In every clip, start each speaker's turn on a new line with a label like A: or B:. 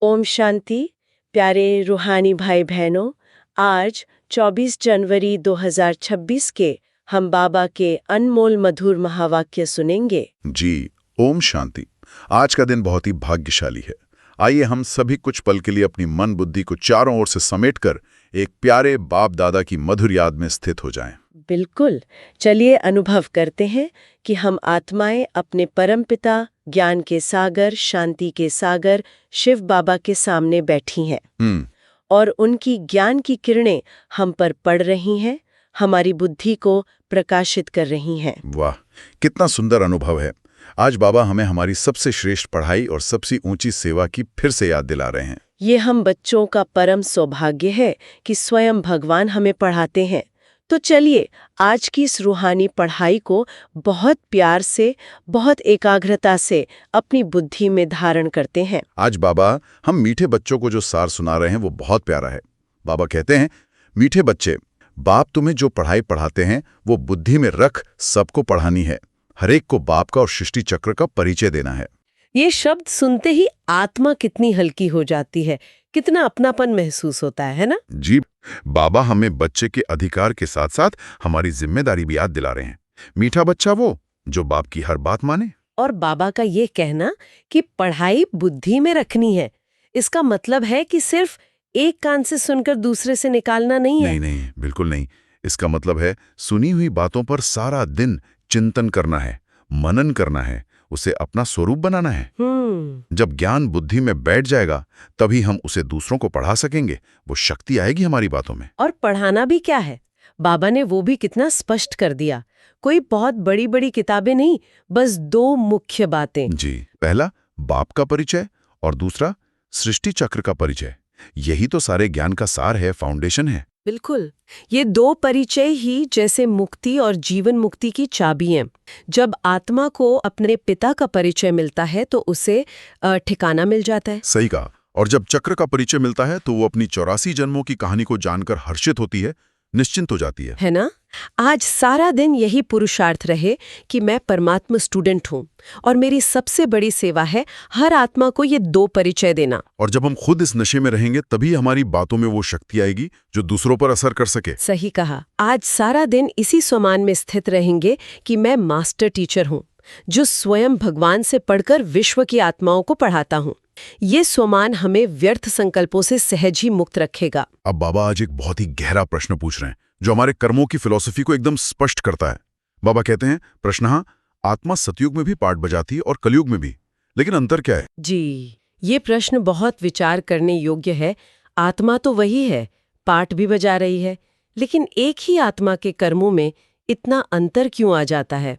A: ओम शांति। प्यारे रूहानी भाई बहनों, आज 24 जनवरी 2026 के हम बाबा के अनमोल मधुर महावाक्य सुनेंगे।
B: जी, ओम शांति। आज का दिन बहुत ही भाग्यशाली है। आइए हम सभी कुछ पल के लिए अपनी मन बुद्धि को चारों ओर से समेटकर एक प्यारे बाप दादा की मधुर याद में स्थित हो जाएं।
A: बिल्कुल, चलिए अनुभव करते हैं कि हम आत्माएं अपने परमपिता, ज्ञान के सागर, शांति के सागर शिव बाबा के सामने बैठी हैं और उनकी ज्ञान की किरणें हम पर पड़ रही हैं, हमारी बुद्धि को प्रकाशित कर रही हैं।
B: वाह, कितना सुंदर अनुभव है। आज बाबा हमें हमारी सबसे श्रेष्ठ पढ़ाई और सबसे ऊंची सेवा की फिर से याद दिला रहे हैं।
A: ये हम बच्चों का परम सौभाग्य है कि स्वयं भगवान हमें पढ़ाते हैं। तो चलिए आज की इस रूहानी पढ़ाई को बहुत प्यार से, बहुत एकाग्रता से अपनी बुद्धि में धारण करते हैं।
B: आज बाबा हम मीठे बच्चों को जो सार सुना रहे हैं वो बहुत प्यारा है। बाबा कहते हैं, मीठे बच्चे, बाप तुम्हें जो पढ़ाई पढ़ाते हैं वो बुद्धि में रख सबको पढ़ानी है। हरेक को बाप का और सृष्टि चक्र का परिचय देना है।
C: ये शब्द सुनते ही आत्मा कितनी हल्की हो जाती है, कितना अपनापन महसूस होता है ना?
B: जी, बाबा हमें बच्चे के अधिकार के साथ साथ हमारी जिम्मेदारी भी याद दिला रहे हैं। मीठा बच्चा वो जो बाप की हर बात माने।
C: और बाबा का ये कहना कि पढ़ाई बुद्धि में रखनी है, इसका मतलब है कि सिर्फ एक कान से सुनकर दूसरे से निकालना नहीं है।
B: नहीं, बिल्कुल नहीं। इसका मतलब है सुनी हुई बातों पर सारा दिन चिंतन करना है, मनन करना है, उसे अपना स्वरूप बनाना है। जब ज्ञान बुद्धि में बैठ जाएगा तभी हम उसे दूसरों को पढ़ा सकेंगे, वो शक्ति आएगी हमारी बातों में।
C: और पढ़ाना भी क्या है, बाबा ने वो भी कितना स्पष्ट कर दिया। कोई बहुत बड़ी बड़ी किताबें नहीं, बस दो मुख्य बातें।
B: जी, पहला बाप का परिचय और दूसरा सृष्टि चक्र का परिचय। यही तो सारे ज्ञान का सार है, फाउंडेशन है।
C: बिल्कुल, ये दो परिचय ही जैसे मुक्ति और जीवन मुक्ति की चाबी हैं। जब आत्मा को अपने पिता का परिचय मिलता है तो उसे ठिकाना मिल जाता है।
B: सही कहा। और जब चक्र का परिचय मिलता है तो वो अपनी 84 जन्मों की कहानी को जानकर हर्षित होती है, निश्चिंत हो जाती है
C: ना? आज सारा दिन यही पुरुषार्थ रहे कि मैं परमात्मा स्टूडेंट हूँ और मेरी सबसे बड़ी सेवा है हर आत्मा को ये दो परिचय देना।
B: और जब हम खुद इस नशे में रहेंगे तभी हमारी बातों में वो शक्ति आएगी जो दूसरों पर असर कर सके।
C: सही कहा। आज सारा दिन इसी स्वमान में स्थित रहेंगे कि मैं मास्टर टीचर हूँ, जो स्वयं भगवान से पढ़कर विश्व की आत्माओं को पढ़ाता हूँ। ये स्वमान हमें व्यर्थ संकल्पों से सहज ही मुक्त रखेगा।
B: अब बाबा आज एक बहुत ही गहरा प्रश्न पूछ रहे हैं जो हमारे कर्मों की फिलॉसफी को एकदम स्पष्ट करता है। बाबा कहते हैं, प्रश्न, आत्मा सतयुग में भी पाठ बजाती है और कलयुग में भी, लेकिन अंतर क्या है?
C: जी, ये प्रश्न बहुत विचार करने योग्य है। आत्मा तो वही है, पाठ भी बजा रही है, लेकिन एक ही आत्मा के कर्मों में इतना अंतर क्यों आ जाता है?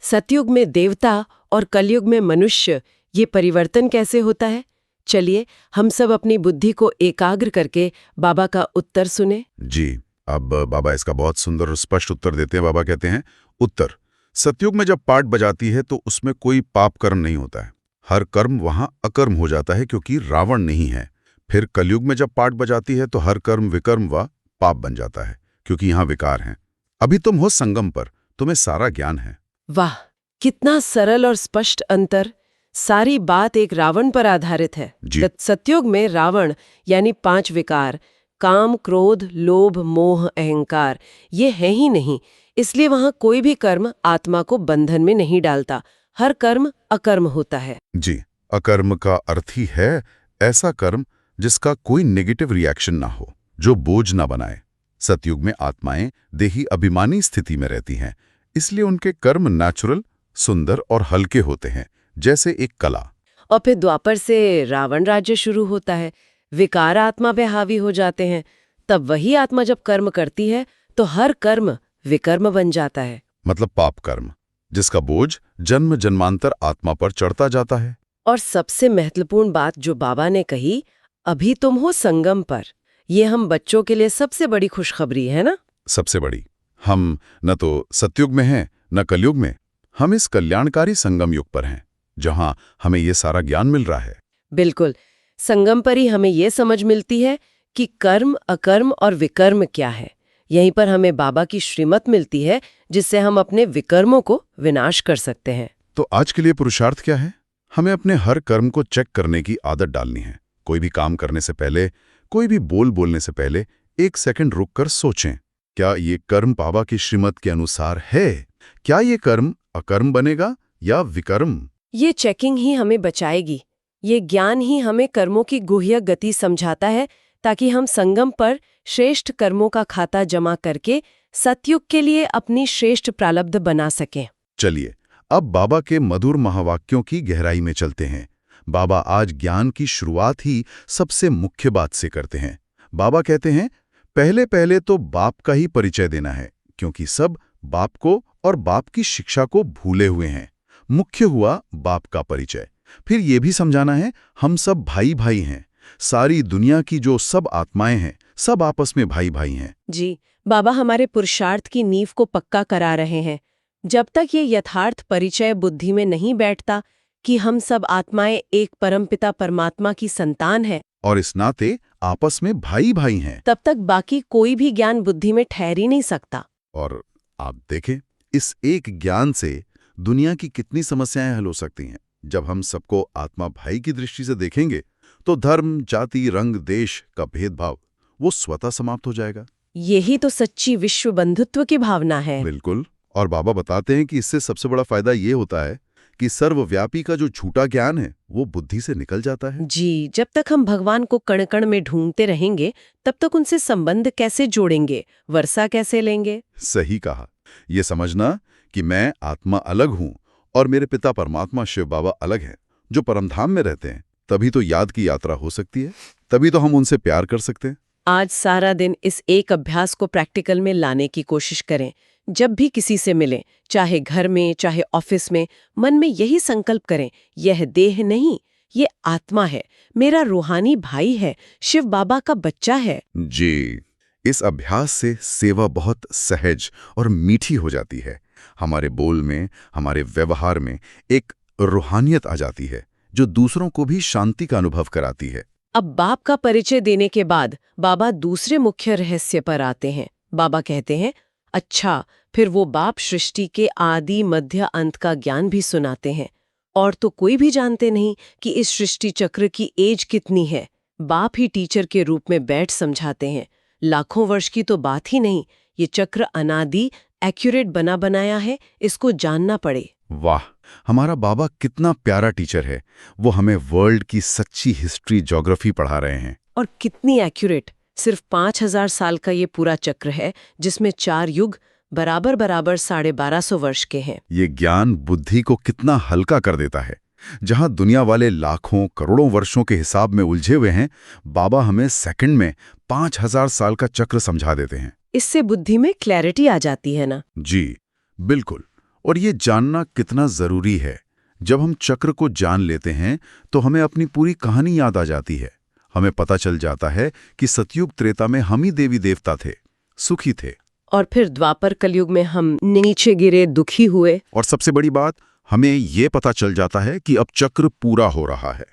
C: सतयुग में देवता और कलयुग में मनुष्य, ये परिवर्तन कैसे होता है? चलिए हम सब अपनी बुद्धि को एकाग्र करके बाबा का उत्तर सुने।
B: जी, अब बाबा इसका बहुत सुंदर और स्पष्ट उत्तर देते हैं। बाबा कहते हैं, उत्तर, सतयुग में जब पाठ बजाती है तो उसमें कोई पाप कर्म नहीं होता है। हर कर्म वहां अकर्म हो जाता है क्योंकि रावण नहीं है। फिर कलयुग में जब पाठ बजाती है तो हर कर्म विकर्म व पाप बन जाता है क्योंकि यहाँ विकार हैं। अभी तुम हो संगम पर, तुम्हें सारा ज्ञान है।
C: वाह, कितना सरल और स्पष्ट अंतर। सारी बात एक रावण पर आधारित है। सतयुग में रावण यानी 5 विकार, काम, क्रोध, लोभ, मोह, अहंकार, ये है ही नहीं। इसलिए वहां कोई भी कर्म आत्मा को बंधन में नहीं डालता। हर कर्म अकर्म होता है।
B: जी, अकर्म का अर्थ ही है ऐसा कर्म जिसका कोई नेगेटिव रिएक्शन ना हो, जो बोझ ना बनाए। सतयुग में आत्माएं देही अभिमानी स्थिति में रहती हैं, इसलिए उनके कर्म नेचुरल, सुंदर और हल्के होते हैं, जैसे एक कला।
C: और फिर द्वापर से रावण राज्य शुरू होता है, विकार आत्मा पे हावी हो जाते हैं। तब वही आत्मा जब कर्म करती है तो हर कर्म विकर्म बन जाता है,
B: मतलब पाप कर्म, जिसका बोझ जन्म जन्मांतर आत्मा पर चढ़ता जाता है।
C: और सबसे महत्वपूर्ण बात जो बाबा ने कही, अभी तुम हो संगम पर, ये हम बच्चों के लिए सबसे बड़ी खुशखबरी है ना?
B: सबसे बड़ी। हम न तो सतयुग में हैं न कलयुग में, हम इस कल्याणकारी संगम युग पर हैं जहां हमें ये सारा ज्ञान मिल रहा है।
C: बिल्कुल, संगम पर ही हमें ये समझ मिलती है कि कर्म, अकर्म और विकर्म क्या है। यहीं पर हमें बाबा की श्रीमत मिलती है जिससे हम अपने विकर्मों को विनाश कर सकते हैं।
B: तो आज के लिए पुरुषार्थ क्या है? हमें अपने हर कर्म को चेक करने की आदत डालनी है। कोई भी काम करने से पहले, कोई भी बोलने से पहले 1 सेकंड रुककर सोचें, क्या ये कर्म बाबा की श्रीमत के अनुसार है? क्या ये कर्म अकर्म बनेगा या विकर्म?
C: ये चेकिंग ही हमें बचाएगी। ये ज्ञान ही हमें कर्मों की गुह्य गति समझाता है, ताकि हम संगम पर श्रेष्ठ कर्मों का खाता जमा करके सतयुग के लिए अपनी श्रेष्ठ प्रारब्ध बना सकें।
B: चलिए अब बाबा के मधुर महावाक्यों की गहराई में चलते हैं। बाबा आज ज्ञान की शुरुआत ही सबसे मुख्य बात से करते हैं। बाबा कहते हैं, पहले पहले तो बाप का ही परिचय देना है, क्योंकि सब बाप को और बाप की शिक्षा को भूले हुए हैं। मुख्य हुआ बाप का परिचय। फिर ये भी समझाना है, हम सब भाई भाई हैं। सारी दुनिया की जो सब आत्माएं हैं, सब आपस में भाई भाई हैं।
C: जी, बाबा हमारे पुरुषार्थ की नींव को पक्का करा रहे हैं। जब तक ये यथार्थ परिचय बुद्धि में नहीं बैठता कि हम सब आत्माएं एक परमपिता परमात्मा की संतान हैं
B: और इस नाते आपस में भाई भाई हैं,
C: तब तक बाकी कोई भी ज्ञान बुद्धि में ठहर ही नहीं सकता।
B: और आप देखें, इस एक ज्ञान से दुनिया की कितनी समस्याएं हल हो सकती हैं। जब हम सबको आत्मा भाई की दृष्टि से देखेंगे तो धर्म, जाति, रंग, देश का भेदभाव वो स्वतः समाप्त हो जाएगा।
C: यही तो सच्ची विश्व बंधुत्व की भावना है।
B: बिल्कुल। और बाबा बताते हैं कि इससे सबसे बड़ा फायदा ये होता है कि सर्वव्यापी का जो झूठा ज्ञान है वो बुद्धि से निकल जाता है।
C: जी, जब तक हम भगवान को कण कण में ढूंढते रहेंगे, तब तक उनसे संबंध कैसे जोड़ेंगे, वर्षा कैसे लेंगे?
B: सही कहा। ये समझना कि मैं आत्मा अलग हूं और मेरे पिता परमात्मा शिव बाबा अलग हैं, जो परमधाम में रहते हैं, तभी तो याद की यात्रा हो सकती है, तभी तो हम उनसे प्यार कर सकते हैं।
C: आज सारा दिन इस एक अभ्यास को प्रैक्टिकल में लाने की कोशिश करें। जब भी किसी से मिलें, चाहे घर में चाहे ऑफिस में, मन में यही संकल्प करें, यह देह नहीं, ये आत्मा है, मेरा रूहानी भाई है, शिव बाबा का बच्चा है।
B: जी, इस अभ्यास से सेवा बहुत सहज और मीठी हो जाती है। हमारे बोल में, हमारे व्यवहार में एक रूहानियत आ जाती है जो दूसरों को भी शांति का अनुभव कराती है।
C: अब बाप का परिचय देने के बाद बाबा दूसरे मुख्य रहस्य पर आते हैं। बाबा कहते हैं, अच्छा, फिर वो बाप सृष्टि के आदि मध्य अंत का ज्ञान भी सुनाते हैं। और तो कोई भी जानते नहीं कि इस सृष्टि चक्र की एज कितनी है। बाप ही टीचर के रूप में बैठ समझाते हैं। लाखों वर्ष की तो बात ही नहीं, ये चक्र अनादि एक्यूरेट बना बनाया है, इसको जानना पड़े।
B: वाह, हमारा बाबा कितना प्यारा टीचर है। वो हमें वर्ल्ड की सच्ची हिस्ट्री, ज्योग्राफी पढ़ा रहे हैं।
C: और कितनी एक्यूरेट। सिर्फ 5000 साल का ये पूरा चक्र है, जिसमें 4 युग बराबर 1250 वर्ष के हैं।
B: ये ज्ञान बुद्धि को कितना हल्का कर देता है। जहां दुनिया वाले लाखों करोड़ों वर्षों के हिसाब में उलझे हुए हैं, बाबा हमें सेकंड में 5000 साल का चक्र समझा देते हैं।
C: इससे बुद्धि में क्लैरिटी आ जाती है ना?
B: जी, बिल्कुल। और ये जानना कितना जरूरी है। जब हम चक्र को जान लेते हैं तो हमें अपनी पूरी कहानी याद आ जाती है। हमें पता चल जाता है कि सतयुग त्रेता में हम ही देवी देवता थे, सुखी थे,
C: और फिर द्वापर कलयुग में हम नीचे गिरे, दुखी हुए।
B: और सबसे बड़ी बात, हमें ये पता चल जाता है कि अब चक्र पूरा हो रहा है।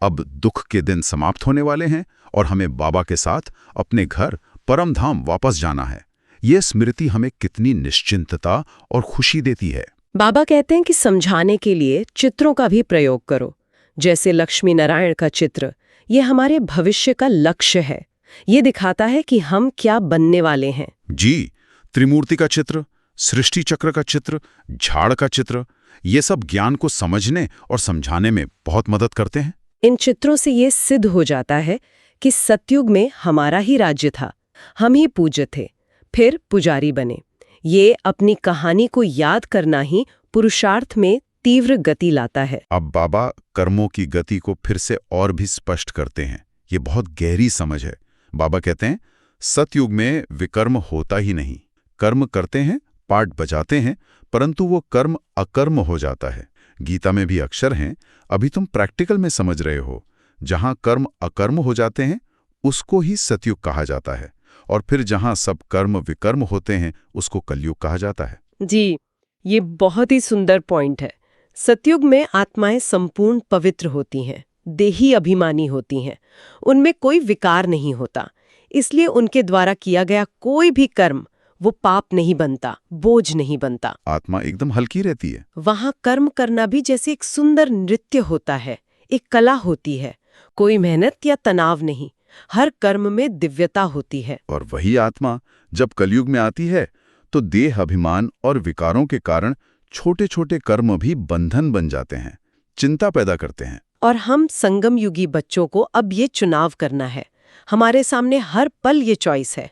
B: अब दुख के दिन समाप्त होने वाले हैं और हमें बाबा के साथ अपने घर परमधाम वापस जाना है। ये स्मृति हमें कितनी निश्चिंतता और खुशी देती है।
C: बाबा कहते हैं कि समझाने के लिए चित्रों का भी प्रयोग करो, जैसे लक्ष्मी नारायण का चित्र। ये हमारे भविष्य का लक्ष्य है। ये दिखाता है कि हम क्या बनने वाले हैं।
B: जी, त्रिमूर्ति का चित्र, सृष्टि चक्र का चित्र, झाड़ का चित्र, ये सब ज्ञान को समझने और समझाने में बहुत मदद करते हैं।
C: इन चित्रों से ये सिद्ध हो जाता है कि सतयुग में हमारा ही राज्य था, हम ही पूज्य थे, फिर पुजारी बने। ये अपनी कहानी को याद करना ही पुरुषार्थ में तीव्र गति लाता है।
B: अब बाबा कर्मों की गति को फिर से और भी स्पष्ट करते हैं। ये बहुत गहरी समझ है। बाबा कहते हैं, सतयुग में विकर्म होता ही नहीं। कर्म करते हैं, पाठ बजाते हैं, परंतु वो कर्म अकर्म हो जाता है। गीता में भी अक्षर हैं, अभी तुम प्रैक्टिकल में समझ रहे हो। जहां कर्म अकर्म हो जाते हैं उसको ही सतयुग कहा जाता है, और फिर जहां सब कर्म विकर्म होते हैं उसको कलयुग कहा जाता है।
C: जी, ये बहुत ही सुंदर पॉइंट है। सतयुग में आत्माएं संपूर्ण पवित्र होती हैं, देही अभिमानी होती हैं, उनमें कोई विकार नहीं होता। इसलिए उनके द्वारा किया गया कोई भी कर्म वो पाप नहीं बनता, बोझ नहीं बनता।
B: आत्मा एकदम हल्की रहती है।
C: वहां कर्म करना भी जैसे एक सुंदर नृत्य होता है, एक कला होती है। कोई मेहनत या तनाव नहीं, हर कर्म में दिव्यता होती है।
B: और वही आत्मा जब कलयुग में आती है तो देह अभिमान और विकारों के कारण छोटे छोटे कर्म भी बंधन बन जाते हैं, चिंता पैदा करते हैं।
C: और हम संगम युगी बच्चों को अब ये चुनाव करना है। हमारे सामने हर पल ये चॉइस है।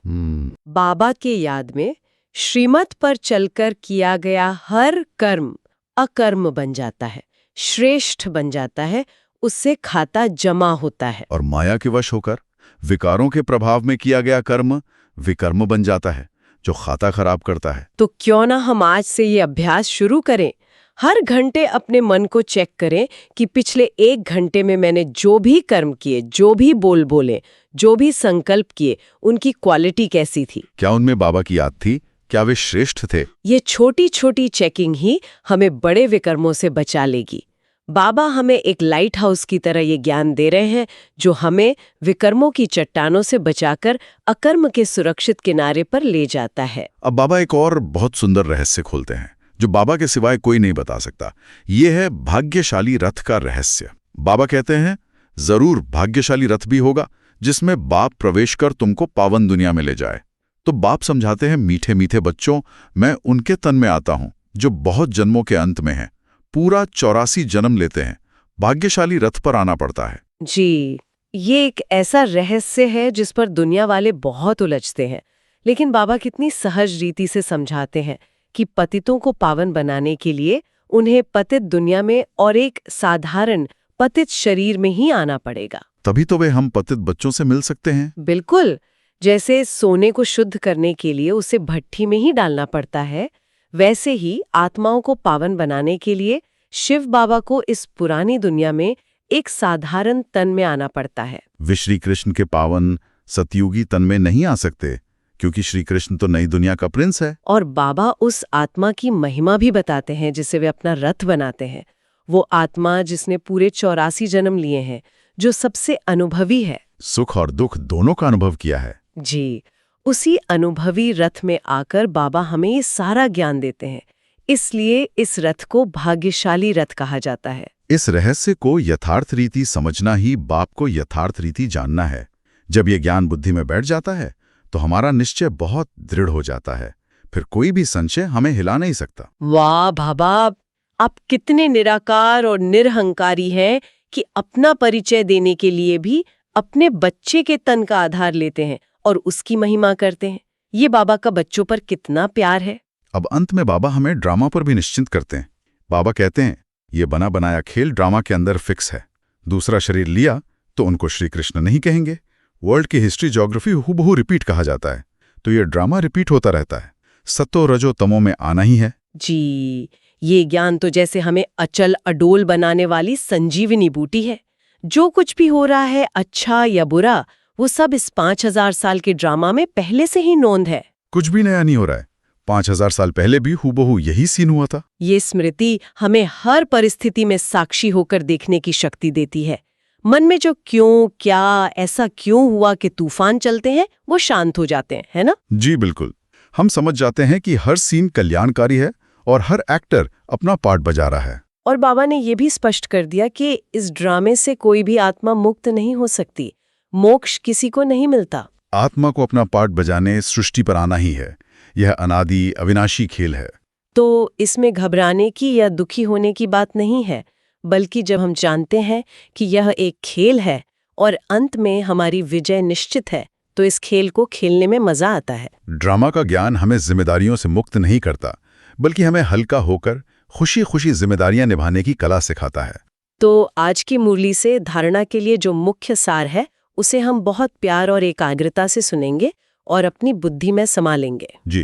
C: बाबा के याद में श्रीमत पर चलकर किया गया हर कर्म अकर्म बन जाता है, श्रेष्ठ बन जाता है, उससे खाता जमा होता है।
B: और माया के वश होकर विकारों के प्रभाव में किया गया कर्म विकर्म बन जाता है, जो खाता खराब करता है।
C: तो क्यों ना हम आज से ये अभ्यास शुरू करें। हर घंटे अपने मन को चेक करें कि पिछले 1 घंटे में मैंने जो भी कर्म किए, जो भी बोल बोले, जो भी संकल्प किए, उनकी क्वालिटी कैसी थी।
B: क्या उनमें बाबा की याद थी? क्या वे श्रेष्ठ थे?
C: ये छोटी छोटी चेकिंग ही हमें बड़े विकर्मों से बचा लेगी। बाबा हमें एक लाइट हाउस की तरह ये ज्ञान दे रहे हैं, जो हमें विकर्मों की चट्टानों से बचाकर अकर्म के सुरक्षित किनारे पर ले जाता है।
B: अब बाबा एक और बहुत सुंदर रहस्य खोलते हैं, जो बाबा के सिवाय कोई नहीं बता सकता। ये है भाग्यशाली रथ का रहस्य। बाबा कहते हैं, जरूर भाग्यशाली रथ भी होगा जिसमें बाप प्रवेश कर तुमको पावन दुनिया में ले जाए। तो बाप समझाते हैं, मीठे मीठे बच्चों, मैं उनके तन में आता हूं जो बहुत जन्मों के अंत में हैं, पूरा 84 जन्म लेते हैं, भाग्यशाली रथ पर आना पड़ता है।
C: जी, ये एक ऐसा रहस्य है जिस पर दुनिया वाले बहुत उलझते हैं, लेकिन बाबा कितनी सहज रीति से समझाते हैं कि पतितों को पावन बनाने के लिए उन्हें पतित दुनिया में और एक साधारण पतित शरीर में ही आना पड़ेगा।
B: तभी तो वे हम पतित बच्चों से मिल सकते हैं।
C: बिल्कुल, जैसे सोने को शुद्ध करने के लिए उसे भट्ठी में ही डालना पड़ता है, वैसे ही आत्माओं को पावन बनाने के लिए शिव बाबा को इस पुरानी दुनिया में एक साधारण तन में आना पड़ता है।
B: वे श्री कृष्ण के पावन सतयुगी तन में नहीं आ सकते, क्योंकि श्री कृष्ण तो नई दुनिया का प्रिंस है।
C: और बाबा उस आत्मा की महिमा भी बताते हैं जिसे वे अपना रथ बनाते हैं। वो आत्मा जिसने पूरे 84 जन्म लिए हैं, जो सबसे अनुभवी है,
B: सुख और दुख दोनों का अनुभव किया है।
C: जी, उसी अनुभवी रथ में आकर बाबा हमें ये सारा ज्ञान देते हैं। इसलिए इस रथ को भाग्यशाली रथ कहा जाता है।
B: इस रहस्य को यथार्थ रीति समझना ही बाप को यथार्थ रीति जानना है। जब ये ज्ञान बुद्धि में बैठ जाता है तो हमारा निश्चय बहुत दृढ़ हो जाता है। फिर कोई भी संशय हमें हिला नहीं सकता।
C: वाह बाबा, आप कितने निराकार और निरहंकारी हैं कि अपना परिचय देने के लिए भी अपने बच्चे के तन का आधार लेते हैं और उसकी महिमा करते हैं। ये बाबा का बच्चों पर कितना प्यार है।
B: अब अंत में बाबा हमें ड्रामा पर भी निश्चिंत करते हैं। बाबा कहते हैं, ये बना बनाया खेल ड्रामा के अंदर फिक्स है। दूसरा शरीर लिया तो उनको श्री कृष्ण नहीं कहेंगे। वर्ल्ड की हिस्ट्री ज्योग्राफी हूबहू रिपीट कहा जाता है, तो ये ड्रामा रिपीट होता रहता है। सतो रजो तमो में आना ही है।
C: जी, ये ज्ञान तो जैसे हमें अचल अडोल बनाने वाली संजीवनी बूटी है। जो कुछ भी हो रहा है, अच्छा या बुरा, वो सब इस 5000 साल के ड्रामा में पहले से ही नोंद है।
B: कुछ भी नया नहीं हो रहा है। 5000 साल पहले भी हूबहू यही सीन हुआ था।
C: ये स्मृति हमें हर परिस्थिति में साक्षी होकर देखने की शक्ति देती है। मन में जो क्यों, क्या, ऐसा क्यों हुआ कि तूफान चलते हैं, वो शांत हो जाते हैं, है ना?
B: जी बिल्कुल। हम समझ जाते हैं कि हर सीन कल्याणकारी है और हर एक्टर अपना पार्ट बजा रहा है।
C: और बाबा ने ये भी स्पष्ट कर दिया कि इस ड्रामे से कोई भी आत्मा मुक्त नहीं हो सकती। मोक्ष किसी को नहीं मिलता।
B: आत्मा को अपना पार्ट बजाने सृष्टि पर आना ही है। यह अनादि अविनाशी खेल है।
C: तो इसमें घबराने की या दुखी होने की बात नहीं है, बल्कि जब हम जानते हैं कि यह एक खेल है और अंत में हमारी विजय निश्चित है, तो इस खेल को खेलने में मजा आता है।
B: ड्रामा का ज्ञान हमें जिम्मेदारियों से मुक्त नहीं करता, बल्कि हमें हल्का होकर खुशी खुशी जिम्मेदारियां निभाने की कला सिखाता है।
C: तो आज की मुरली से धारणा के लिए जो मुख्य सार है, उसे हम बहुत प्यार और एकाग्रता से सुनेंगे और अपनी बुद्धि में समा लेंगे।
B: जी,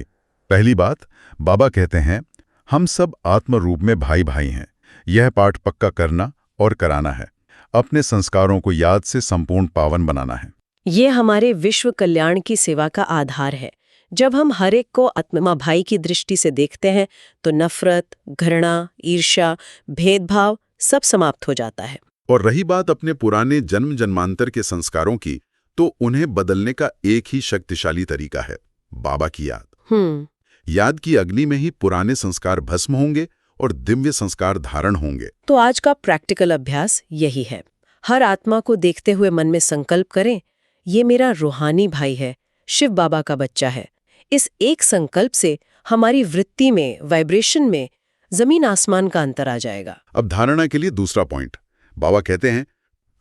B: पहली बात, बाबा कहते हैं, हम सब आत्म रूप में भाई भाई हैं। यह पाठ पक्का करना और कराना है। अपने संस्कारों को याद से संपूर्ण पावन बनाना है।
C: ये हमारे विश्व कल्याण की सेवा का आधार है। जब हम हर एक को आत्मा भाई की दृष्टि से देखते हैं तो नफरत, घृणा, ईर्ष्या, भेदभाव सब समाप्त हो जाता है।
B: और रही बात अपने पुराने जन्म जन्मांतर के संस्कारों की, तो उन्हें बदलने का एक ही शक्तिशाली तरीका है, बाबा की याद। याद की अग्नि में ही पुराने संस्कार भस्म होंगे और दिव्य संस्कार धारण होंगे।
C: तो आज का प्रैक्टिकल अभ्यास यही है। हर आत्मा को देखते हुए मन में संकल्प करें, ये मेरा रूहानी भाई है, शिव बाबा का बच्चा है। इस एक संकल्प से हमारी वृत्ति में, वाइब्रेशन में जमीन आसमान का अंतर आ जाएगा।
B: अब धारणा के लिए दूसरा पॉइंट। बाबा कहते हैं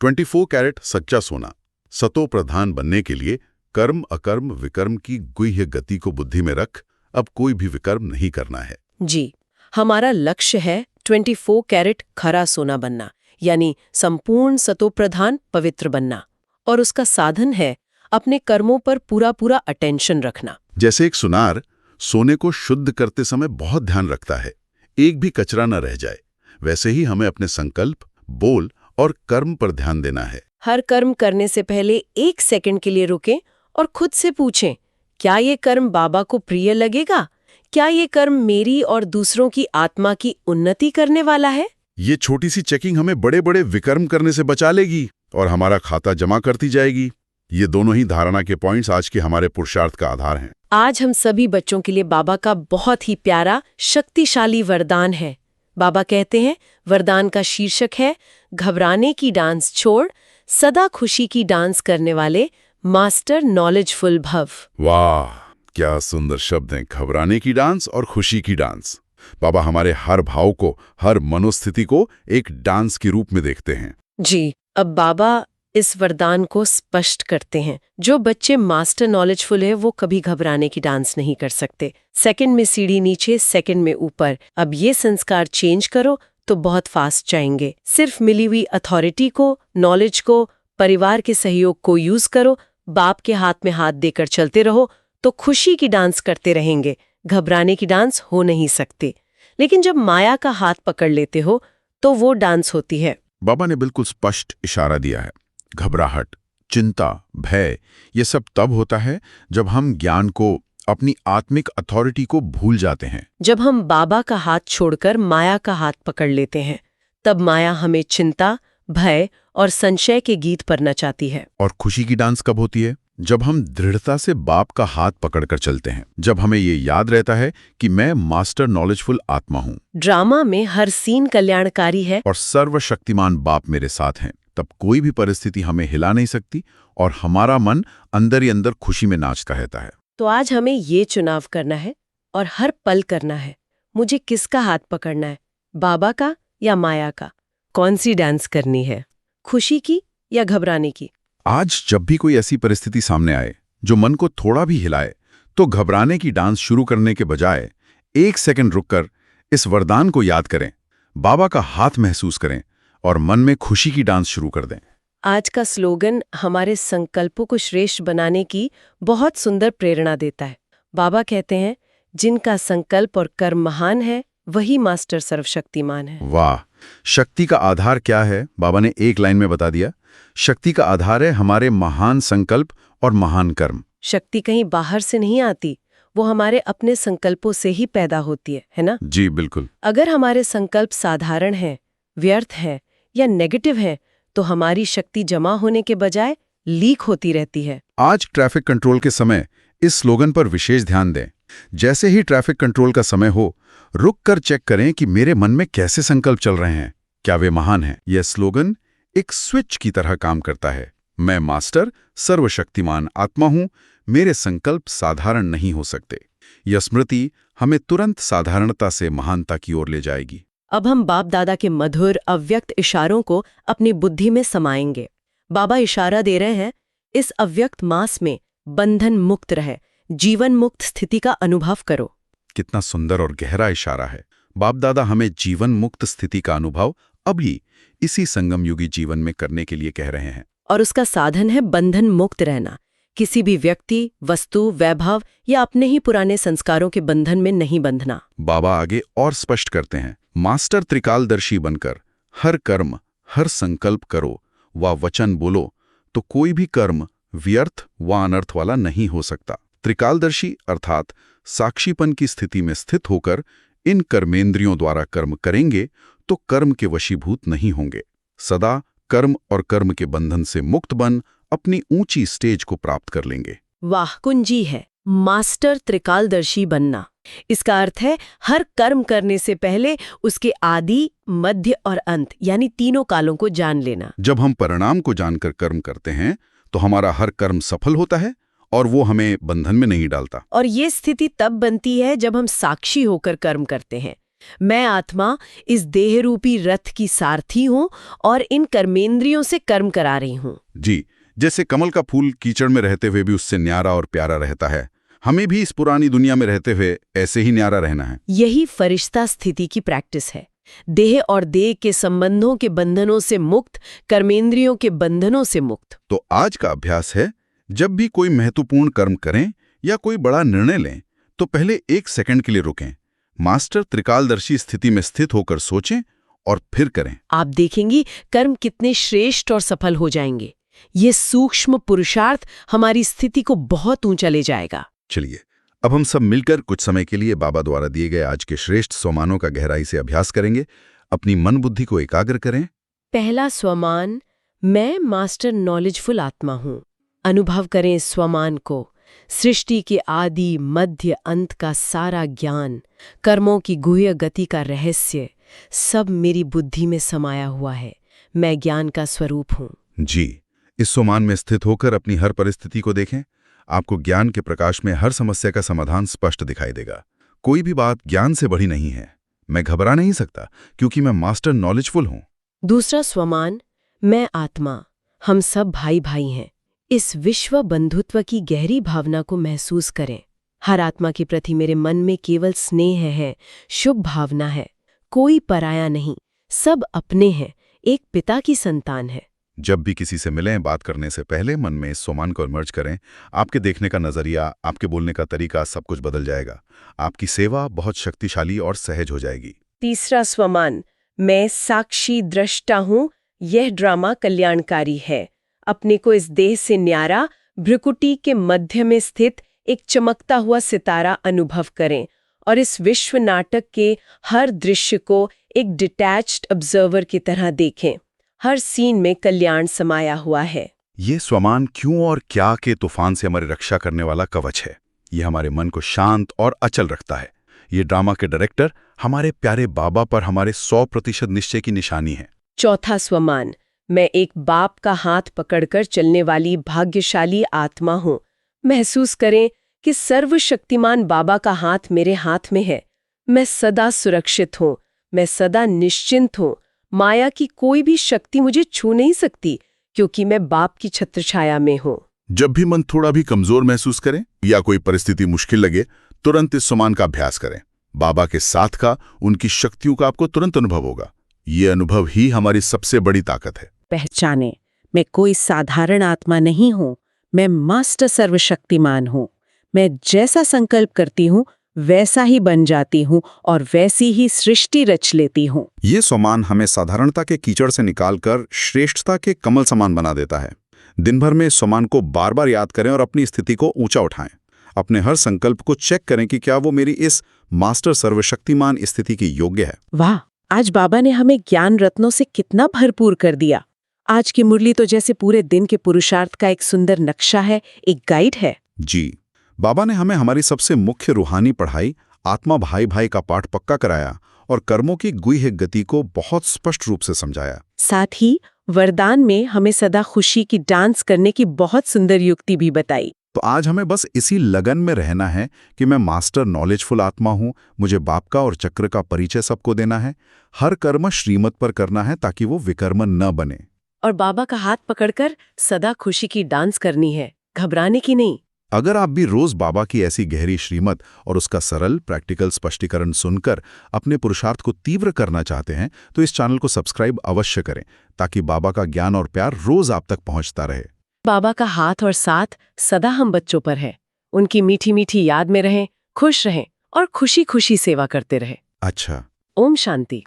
B: 24 कैरेट सच्चा सोना। सतो प्रधान बनने के लिए कर्म अकर्म विकर्म की गुह्य गति को बुद्धि में रख अब कोई भी विकर्म नहीं करना है।
C: जी, हमारा लक्ष्य है 24 कैरेट खरा सोना बनना, यानी संपूर्ण सतोप्रधान पवित्र बनना। और उसका साधन है अपने कर्मों पर पूरा पूरा अटेंशन रखना।
B: जैसे एक सुनार सोने को शुद्ध करते समय बहुत ध्यान रखता है, एक भी कचरा न रह जाए, वैसे ही हमें अपने संकल्प, बोल और कर्म पर ध्यान देना है।
C: हर कर्म करने से पहले 1 सेकंड के लिए रुकें और खुद से पूछें, क्या ये कर्म बाबा को प्रिय लगेगा? क्या ये कर्म मेरी और दूसरों की आत्मा की उन्नति करने वाला है?
B: ये छोटी सी चेकिंग हमें बड़े बड़े विकर्म करने से बचा लेगी और हमारा खाता जमा करती जाएगी। ये दोनों ही धारणा के पॉइंट्स आज के हमारे पुरुषार्थ का आधार हैं।
C: आज हम सभी बच्चों के लिए बाबा का बहुत ही प्यारा, शक्तिशाली वरदान है। बाबा कहते हैं, वरदान का शीर्षक है, घबराने की डांस छोड़, सदा खुशी की डांस करने वाले मास्टर नॉलेजफुल भव।
B: वाह, क्या सुंदर शब्द हैं, घबराने की डांस और खुशी की डांस। बाबा हमारे हर भाव को, हर मनोस्थिति को एक डांस के रूप में देखते हैं।
C: जी, अब बाबा इस वरदान को स्पष्ट करते हैं। जो बच्चे मास्टर नॉलेजफुल है वो कभी घबराने की डांस नहीं कर सकते। सेकंड में सीढ़ी नीचे, सेकंड में ऊपर। अब ये संस्कार चेंज करो तो बहुत फास्ट जाएंगे। सिर्फ मिली हुई अथॉरिटी को, नॉलेज को, परिवार के सहयोग को यूज करो, बाप के हाथ में हाथ देकर चलते रहो तो खुशी की डांस करते रहेंगे, घबराने की डांस हो नहीं सकते। लेकिन जब माया का हाथ पकड़ लेते हो तो वो डांस होती है।
B: बाबा ने बिल्कुल स्पष्ट इशारा दिया है। घबराहट, चिंता, भय, ये सब तब होता है जब हम ज्ञान को, अपनी आत्मिक अथॉरिटी को भूल जाते हैं।
C: जब हम बाबा का हाथ छोड़कर माया का हाथ पकड़ लेते हैं, तब माया हमें चिंता, भय और संशय के गीत पर नचाती है।
B: और खुशी की डांस कब होती है? जब हम दृढ़ता से बाप का हाथ पकड़कर चलते हैं, जब हमें ये याद रहता है कि मैं मास्टर नॉलेजफुल आत्मा हूँ।
C: ड्रामा में हर सीन कल्याणकारी है
B: और सर्वशक्तिमान बाप मेरे साथ हैं। तब कोई भी परिस्थिति हमें हिला नहीं सकती और हमारा मन अंदर ही अंदर खुशी में नाचता रहता है।
C: तो आज हमें ये चुनाव करना है और हर पल करना है, मुझे किसका हाथ पकड़ना है, बाबा का या माया का? कौन सी डांस करनी है, खुशी की या घबराने की?
B: आज जब भी कोई ऐसी परिस्थिति सामने आए जो मन को थोड़ा भी हिलाए, तो घबराने की डांस शुरू करने के बजाय 1 सेकंड रुककर इस वरदान को याद करें, बाबा का हाथ महसूस करें और मन में खुशी की डांस शुरू कर दें।
C: आज का स्लोगन हमारे संकल्पों को श्रेष्ठ बनाने की बहुत सुंदर प्रेरणा देता है। बाबा कहते हैं, जिनका संकल्प और कर्म महान है वही मास्टर सर्वशक्तिमान है।
B: वाह, शक्ति का आधार क्या है? बाबा ने एक लाइन में बता दिया। शक्ति का आधार है हमारे महान संकल्प और महान कर्म।
C: शक्ति कहीं बाहर से नहीं आती, वो हमारे अपने संकल्पों से ही पैदा होती है ना?
B: जी बिल्कुल।
C: अगर हमारे संकल्प साधारण हैं, व्यर्थ हैं या नेगेटिव हैं, तो हमारी शक्ति जमा होने के बजाय लीक होती रहती है।
B: आज ट्रैफिक कंट्रोल के समय इस स्लोगन पर विशेष ध्यान दें। जैसे ही ट्रैफिक कंट्रोल का समय हो, रुक कर चेक करें कि मेरे मन में कैसे संकल्प चल रहे हैं, क्या वे महान हैं? यह स्लोगन एक स्विच की तरह काम करता है। मैं मास्टर सर्वशक्तिमान आत्मा हूं, मेरे संकल्प साधारण नहीं हो सकते। यह स्मृति हमें तुरंत साधारणता से महानता की ओर ले जाएगी।
C: अब हम बाप दादा के मधुर अव्यक्त इशारों को अपनी बुद्धि में समाएंगे। बाबा इशारा दे रहे हैं, इस अव्यक्त मास में बंधन मुक्त रहे, जीवन मुक्त स्थिति का अनुभव करो।
B: कितना सुंदर और गहरा इशारा है। बाप दादा हमें जीवन मुक्त स्थिति का अनुभव अभी इसी संगम युगी जीवन में करने के लिए कह रहे हैं।
C: और उसका साधन है बंधन मुक्त रहना। किसी भी व्यक्ति, वस्तु, वैभव या अपने ही पुराने संस्कारों के बंधन में नहीं बंधना।
B: बाबा आगे और स्पष्ट करते हैं, मास्टर त्रिकालदर्शी बनकर हर कर्म, हर संकल्प करो व वचन बोलो तो कोई भी कर्म व्यर्थ व अनर्थ वाला नहीं हो सकता। त्रिकालदर्शी अर्थात साक्षीपन की स्थिति में स्थित होकर इन कर्मेंद्रियों द्वारा कर्म करेंगे तो कर्म के वशीभूत नहीं होंगे। सदा कर्म और कर्म के बंधन से मुक्त बन अपनी ऊंची स्टेज को प्राप्त कर लेंगे।
C: वाह, कुंजी है।
A: मास्टर त्रिकालदर्शी बनना। इसका अर्थ है हर कर्म करने से पहले उसके आदि, मध्य और अंत यानी तीनों कालों को जान लेना।
B: जब हम परिणाम को जानकर कर्म करते हैं तो हमारा हर कर्म सफल होता है और वो हमें बंधन में नहीं डालता।
A: और ये स्थिति तब बनती है जब हम साक्षी होकर कर्म करते हैं। मैं आत्मा इस देह रूपी रथ की सारथी हूँ और इन कर्मेंद्रियों से कर्म करा रही हूँ।
B: जी, जैसे कमल का फूल कीचड़ में रहते हुए भी उससे न्यारा और प्यारा रहता है, हमें भी इस पुरानी दुनिया में रहते हुए ऐसे ही न्यारा रहना है।
A: यही फरिश्ता स्थिति की प्रैक्टिस है। देह और देह के संबंधों के बंधनों से मुक्त, कर्मेंद्रियों के बंधनों से मुक्त।
B: तो आज का अभ्यास है, जब भी कोई महत्वपूर्ण कर्म करें या कोई बड़ा निर्णय लें तो पहले 1 सेकंड के लिए रुकें, मास्टर त्रिकालदर्शी स्थिति में स्थित होकर सोचें और फिर करें।
A: आप देखेंगी कर्म कितने श्रेष्ठ और सफल हो जाएंगे। ये सूक्ष्म पुरुषार्थ हमारी स्थिति को बहुत ऊंचा ले जाएगा।
B: चलिए, अब हम सब मिलकर कुछ समय के लिए बाबा द्वारा दिए गए आज के श्रेष्ठ स्वमानों का गहराई से अभ्यास करेंगे। अपनी मन बुद्धि को एकाग्र करें।
A: पहला स्वमान, मैं मास्टर नॉलेजफुल आत्मा हूँ। अनुभव करें इस स्वमान को। सृष्टि के आदि, मध्य, अंत का सारा ज्ञान, कर्मों की गुह्य गति का रहस्य, सब मेरी बुद्धि में समाया हुआ है। मैं ज्ञान का स्वरूप हूँ।
B: जी, इस स्वमान में स्थित होकर अपनी हर परिस्थिति को देखें। आपको ज्ञान के प्रकाश में हर समस्या का समाधान स्पष्ट दिखाई देगा। कोई भी बात ज्ञान से बड़ी नहीं है। मैं घबरा नहीं सकता क्योंकि मैं मास्टर नॉलेजफुल हूँ।
A: दूसरा स्वमान, मैं आत्मा, हम सब भाई भाई हैं। इस विश्व बंधुत्व की गहरी भावना को महसूस करें। हर आत्मा के प्रति मेरे मन में केवल स्नेह है, शुभ भावना है। कोई पराया नहीं, सब अपने हैं, एक पिता की संतान है।
B: जब भी किसी से मिलें, बात करने से पहले मन में इस स्वमान को इमर्ज करें। आपके देखने का नजरिया, आपके बोलने का तरीका, सब कुछ बदल जाएगा। आपकी सेवा बहुत शक्तिशाली और सहज हो जाएगी।
A: तीसरा स्वमान, मैं साक्षी दृष्टा हूँ। यह ड्रामा कल्याणकारी है। अपने को इस देह से न्यारा, भ्रुकुटी के मध्य में स्थित एक चमकता हुआ सितारा अनुभव करें और इस विश्व नाटक के हर दृश्य को एक डिटैच्ड ऑब्जर्वर की तरह देखें। हर सीन में कल्याण समाया हुआ है।
B: ये स्वमान क्यों और क्या के तूफान से हमारी रक्षा करने वाला कवच है। ये हमारे मन को शांत और अचल रखता है। ये ड्रामा के डायरेक्टर हमारे प्यारे बाबा पर हमारे 100% निश्चय की निशानी है।
A: चौथा स्वमान, मैं एक बाप का हाथ पकड़कर चलने वाली भाग्यशाली आत्मा हूँ। महसूस करें कि सर्वशक्तिमान बाबा का हाथ मेरे हाथ में है। मैं सदा सुरक्षित हूँ। मैं सदा निश्चिंत हूँ। माया की कोई भी शक्ति मुझे छू नहीं सकती क्योंकि मैं बाप की छत्रछाया में हूँ।
B: जब भी मन थोड़ा भी कमजोर महसूस करें या कोई परिस्थिति मुश्किल लगे, तुरंत इस स्वमान का अभ्यास करें। बाबा के साथ का, उनकी शक्तियों का आपको तुरंत अनुभव होगा। ये अनुभव ही हमारी सबसे बड़ी ताकत है।
D: पहचाने, मैं कोई साधारण आत्मा नहीं हूँ। मैं मास्टर सर्वशक्तिमान हूँ। मैं जैसा संकल्प करती हूँ वैसा ही बन जाती हूँ और वैसी ही सृष्टि रच लेती हूँ।
B: ये स्वमान हमें साधारणता के कीचड़ से निकालकर श्रेष्ठता के कमल समान बना देता है। दिन भर में इस स्वमान को बार बार याद करें और अपनी स्थिति को ऊंचा उठाएं। अपने हर संकल्प को चेक करें कि क्या वो मेरी इस मास्टर सर्वशक्तिमान स्थिति की योग्य है।
D: वाह, आज बाबा ने हमें ज्ञान रत्नों से कितना भरपूर कर दिया। आज की मुरली तो जैसे पूरे दिन के पुरुषार्थ का एक सुंदर नक्शा है, एक गाइड है।
B: जी, बाबा ने हमें हमारी सबसे मुख्य रूहानी पढ़ाई, आत्मा भाई भाई का पाठ पक्का कराया और कर्मों की गुह्य गति को बहुत स्पष्ट रूप से समझाया।
D: साथ ही वरदान में हमें सदा खुशी की डांस करने की बहुत सुंदर युक्ति भी बताई।
B: तो आज हमें बस इसी लगन में रहना है कि मैं मास्टर नॉलेजफुल आत्मा हूँ। मुझे बाप का और चक्र का परिचय सबको देना है। हर कर्म श्रीमत पर करना है ताकि वो विकर्म न बने।
A: और बाबा का हाथ पकड़कर सदा खुशी की डांस करनी है, घबराने की नहीं।
B: अगर आप भी रोज बाबा की ऐसी गहरी श्रीमत और उसका सरल प्रैक्टिकल स्पष्टीकरण सुनकर अपने पुरुषार्थ को तीव्र करना चाहते हैं तो इस चैनल को सब्सक्राइब अवश्य करें ताकि बाबा का ज्ञान और प्यार रोज आप तक पहुंचता रहे।
A: बाबा का हाथ और साथ सदा हम बच्चों पर है। उनकी मीठी मीठी याद में रहें, खुश रहें और खुशी खुशी सेवा करते रहें।
B: अच्छा,
A: ओम शांति।